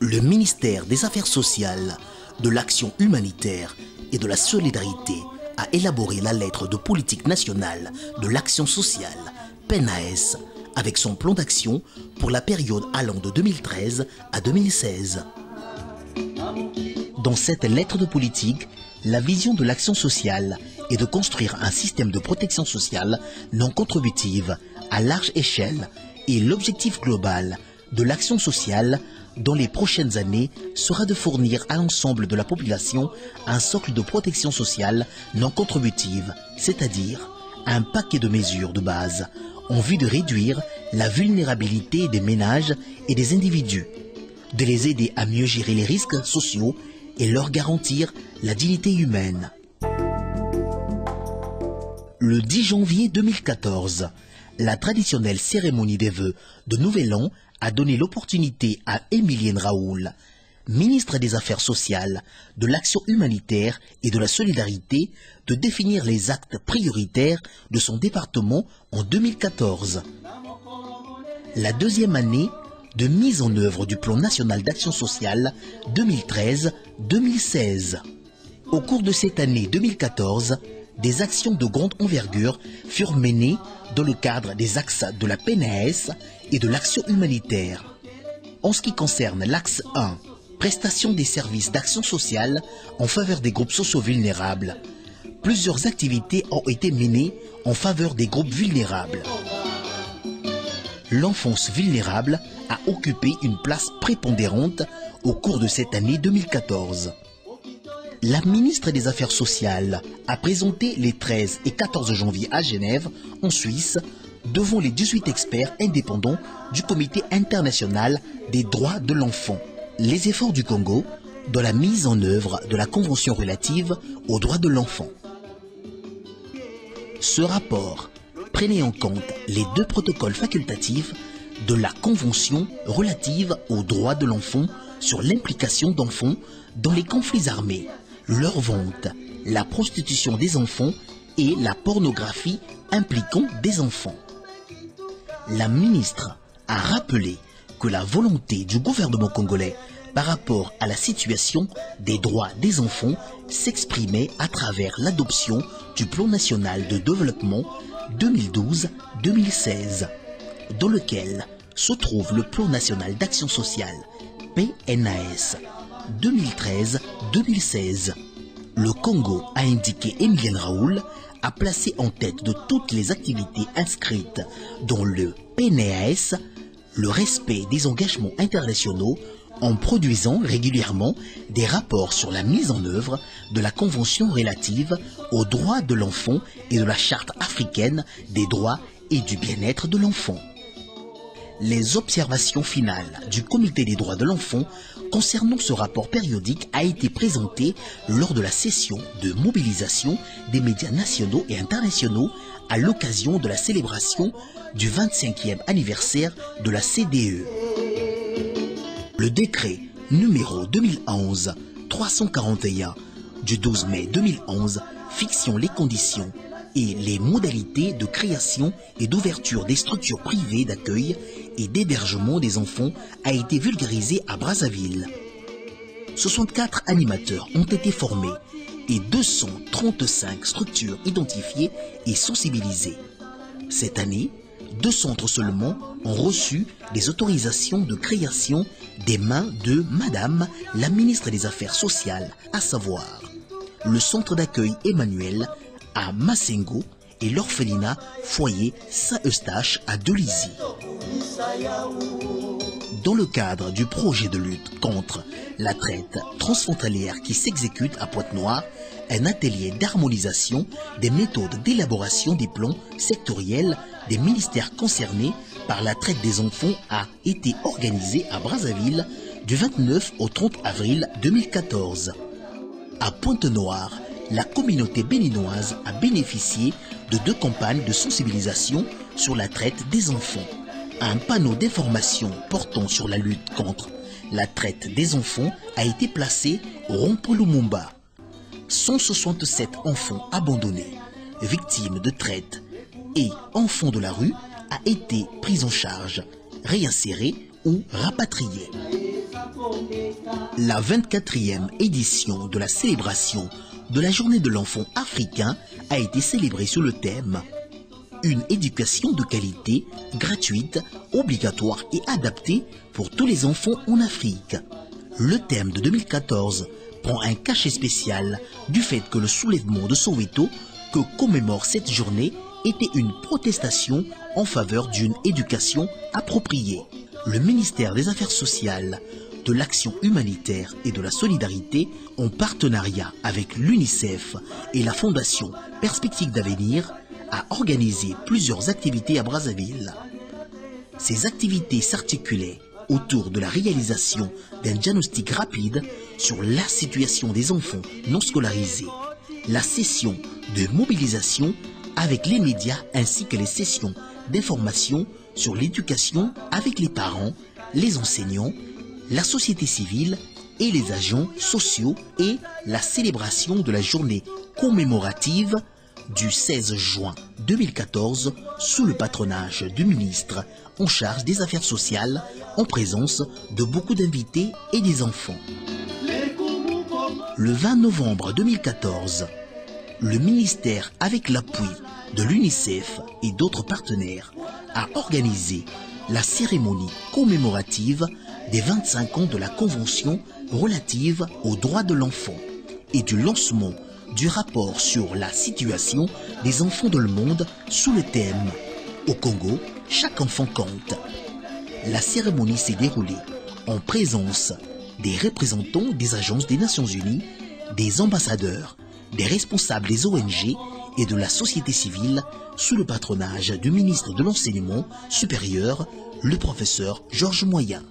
Le ministère des Affaires sociales, de l'Action humanitaire et de la solidarité a élaboré la lettre de politique nationale de l'action sociale, PNAS, avec son plan d'action pour la période allant de 2013 à 2016. Dans cette lettre de politique, la vision de l'action sociale est de construire un système de protection sociale non contributive à large échelle et l'objectif global de l'action sociale dans les prochaines années sera de fournir à l'ensemble de la population un socle de protection sociale non contributive, c'est-à-dire un paquet de mesures de base en vue de réduire la vulnérabilité des ménages et des individus, de les aider à mieux gérer les risques sociaux et leur garantir la dignité humaine. Le 10 janvier 2014, la traditionnelle cérémonie des vœux de Nouvel An a donné l'opportunité à Emilienne Raoul, ministre des Affaires sociales, de l'Action humanitaire et de la solidarité, de définir les actes prioritaires de son département en 2014. La deuxième année de mise en œuvre du Plan national d'action sociale 2013-2016. Au cours de cette année 2014, des actions de grande envergure furent menées dans le cadre des axes de la PNAS et de l'action humanitaire. En ce qui concerne l'axe 1, prestation des services d'action sociale en faveur des groupes sociaux vulnérables, plusieurs activités ont été menées en faveur des groupes vulnérables. L'enfance vulnérable a occupé une place prépondérante au cours de cette année 2014. La ministre des Affaires sociales a présenté les 13 et 14 janvier à Genève, en Suisse, devant les 18 experts indépendants du Comité international des droits de l'enfant, les efforts du Congo dans la mise en œuvre de la Convention relative aux droits de l'enfant. Ce rapport prenait en compte les deux protocoles facultatifs de la Convention relative aux droits de l'enfant sur l'implication d'enfants dans les conflits armés, leur vente, la prostitution des enfants et la pornographie impliquant des enfants. La ministre a rappelé que la volonté du gouvernement congolais par rapport à la situation des droits des enfants s'exprimait à travers l'adoption du Plan national de développement 2012-2016, dans lequel se trouve le Plan national d'action sociale PNAS 2013-2016. Le Congo, a indiqué Emilienne Raoul, a placé en tête de toutes les activités inscrites dans le PNAS le respect des engagements internationaux en produisant régulièrement des rapports sur la mise en œuvre de la Convention relative aux droits de l'enfant et de la Charte africaine des droits et du bien-être de l'enfant. Les observations finales du Comité des droits de l'enfant concernant ce rapport périodique a été présentées lors de la session de mobilisation des médias nationaux et internationaux à l'occasion de la célébration du 25e anniversaire de la CDE. Le décret numéro 2011-341 du 12 mai 2011 fixant les conditions et les modalités de création et d'ouverture des structures privées d'accueil et d'hébergement des enfants a été vulgarisé à Brazzaville. 64 animateurs ont été formés et 235 structures identifiées et sensibilisées. Cette année, 2 centres seulement ont reçu des autorisations de création des mains de Madame la ministre des Affaires sociales, à savoir le centre d'accueil Emmanuel à Massengo et l'orphelinat Foyer Saint-Eustache à Delizy. Dans le cadre du projet de lutte contre la traite transfrontalière qui s'exécute à Pointe-Noire, un atelier d'harmonisation des méthodes d'élaboration des plans sectoriels des ministères concernés par la traite des enfants a été organisé à Brazzaville du 29 au 30 avril 2014. À Pointe-Noire, la communauté béninoise a bénéficié de 2 campagnes de sensibilisation sur la traite des enfants. Un panneau d'information portant sur la lutte contre la traite des enfants a été placé au rond-point Lumumba. 167 enfants abandonnés, victimes de traite et enfants de la rue a été pris en charge réinsérés ou rapatriés. La 24e édition de la célébration de la Journée de l'enfant africain a été célébrée sous le thème « Une éducation de qualité, gratuite, obligatoire et adaptée pour tous les enfants en Afrique ». Le thème de 2014 prend un cachet spécial du fait que le soulèvement de Soweto que commémore cette journée était une protestation en faveur d'une éducation appropriée. Le ministère des Affaires sociales, de l'Action humanitaire et de la solidarité, en partenariat avec l'UNICEF et la Fondation Perspectives d'avenir, a organisé plusieurs activités à Brazzaville. Ces activités s'articulaient autour de la réalisation d'un diagnostic rapide sur la situation des enfants non scolarisés, la session de mobilisation avec les médias ainsi que les sessions d'information sur l'éducation avec les parents, les enseignants, la société civile et les agents sociaux et la célébration de la journée commémorative du 16 juin 2014 sous le patronage du ministre en charge des Affaires sociales en présence de beaucoup d'invités et des enfants. Le 20 novembre 2014, le ministère, avec l'appui de l'UNICEF et d'autres partenaires, a organisé la cérémonie commémorative des 25 ans de la Convention relative aux droits de l'enfant et du lancement du rapport sur la situation des enfants dans le monde sous le thème « Au Congo, chaque enfant compte ». La cérémonie s'est déroulée en présence des représentants des agences des Nations Unies, des ambassadeurs, des responsables des ONG et de la société civile sous le patronage du ministre de l'Enseignement supérieur, le professeur Georges Moyen.